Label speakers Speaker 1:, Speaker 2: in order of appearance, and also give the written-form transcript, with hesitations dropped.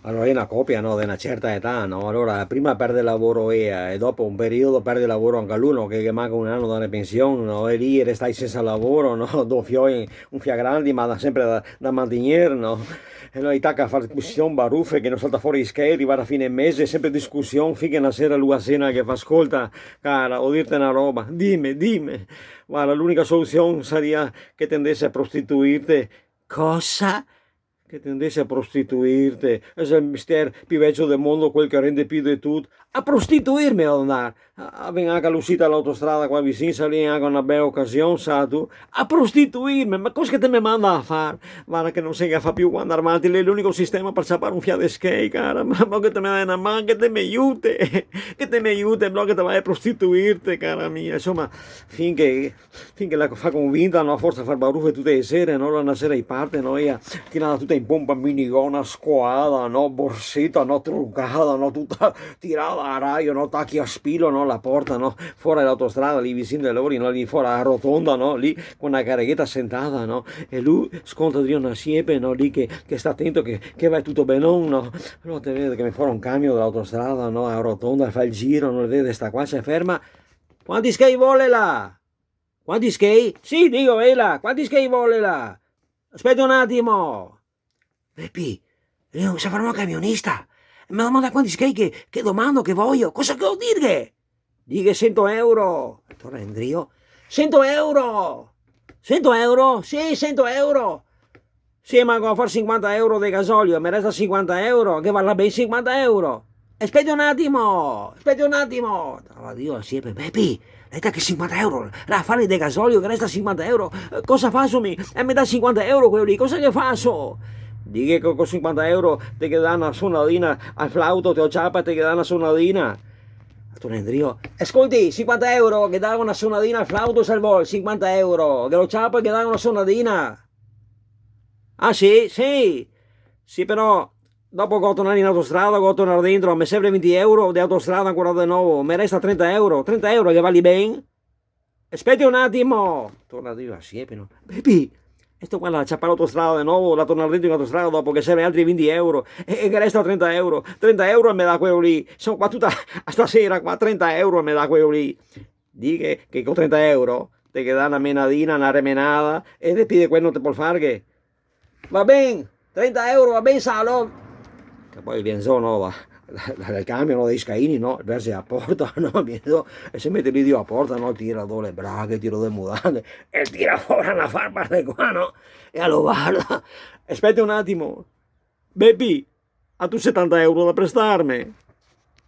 Speaker 1: Allora è una coppia, no, di una certa età, no? Allora prima perde il lavoro ella e dopo un periodo perde il lavoro anche lui, no? Che manca un anno dalla pensione, no? E lì restai senza lavoro, no? Due figli, un figlio grande, ma sempre da mantenere, no? E noi tacca a fare discussione, baruffe, che non salta fuori i scheri, arriva a fine mese, sempre discussione, finché una sera lui a cena che fa ascolta, cara, o dirti una roba, dimmi, guarda, l'unica soluzione sarebbe che tendesse a prostituirti. Cosa? Che tendesse a prostituirte, es el mister più vecchio del mondo, quel che rende più di tutto. A prostituirmi a andare. Venga anche all'uscita all'autostrada qua vicino, salì anche una bella occasione, sa tu? A prostituirmi, ma cosa che te mi manda a fare? Guarda che non sei che fa più quando avanti, lì è l'unico sistema per sapere un fiato di skate, cara, ma che te mi dai una mano, che te mi aiuti, che te mi aiuti, no che te vai a prostituirti, cara mia, insomma, finché la fa convinta, no, forse a far baruffe tutte le sere, no, una sera di parte, no, io tirata tutta in pompa minigonna, scoada, no, borsetta, no, truccata, no, tutta tirata a raio, no, tacchi a spilo, no, la porta, no, fuori dall'autostrada, lì vicino ai lavori, no, lì fuori a rotonda, no, lì con una carichetta sentata, no, e lui sconta di una siepe, no, lì che sta attento che va tutto bene, no, allora te vede che mi fa un camion dall'autostrada, no, a rotonda, fa il giro, non vede, sta qua, si ferma, quanti skate vuole là? Quanti skate? Sì, dico, là, quanti skate vuole là? Aspetta un attimo. Pepi, io si farà un camionista. Mi domanda quanti skate che domando, che voglio. Cosa che devo dire? Dica 100 euro. Torna Andrio. 100 euro. 100 euro? Sì, 100 euro. Sì, ma devo fare 50 euro di gasolio. Mi resta 50 euro. Che vale bene 50 euro. Aspetta un attimo. Aspetta un attimo. Dio, sì, Pepi. Dai che 50 euro, la fare di gasolio che resta 50 euro, cosa faccio mi? E mi dà 50 euro quello lì, cosa che faccio? Dica che con 50 euro ti dà una sonadina al flauto, ti ho ciapa, ti dà una sonadina. Tu ne Andrio, ascolti, 50 euro che dà una sonadina al flauto salvo, 50 euro, che lo ciapa che dà una sonadina. Ah sì, sì, sì però dopo che ho tornato in autostrada, che ho tornato dentro, mi serve 20 euro di autostrada ancora di nuovo, mi resta 30 euro che vali bene? Aspetti un attimo, torna io a Siepino, baby, e sto qua la ciappa l'autostrada di nuovo, la tornare dentro in autostrada dopo che serve altri 20 euro, e che resta 30 euro e mi dà quello lì, sono qua tutta a stasera qua, 30 euro e mi dà quello lì, di che con 30 euro te che dà una menadina, una remenada, e te pide quello non te può fare che... Va bene, 30 euro, va bene, Salo. Che poi viene no, dal camion no, dei scaini, no, versi a porta, no, viene, e si mette lì Dio a porta, no, tira le braghe, tira le mutande, e tira fuori una farpa di qua, no, e allora guarda, aspetta un attimo, Beppi, ha tu 70 euro da prestarmi?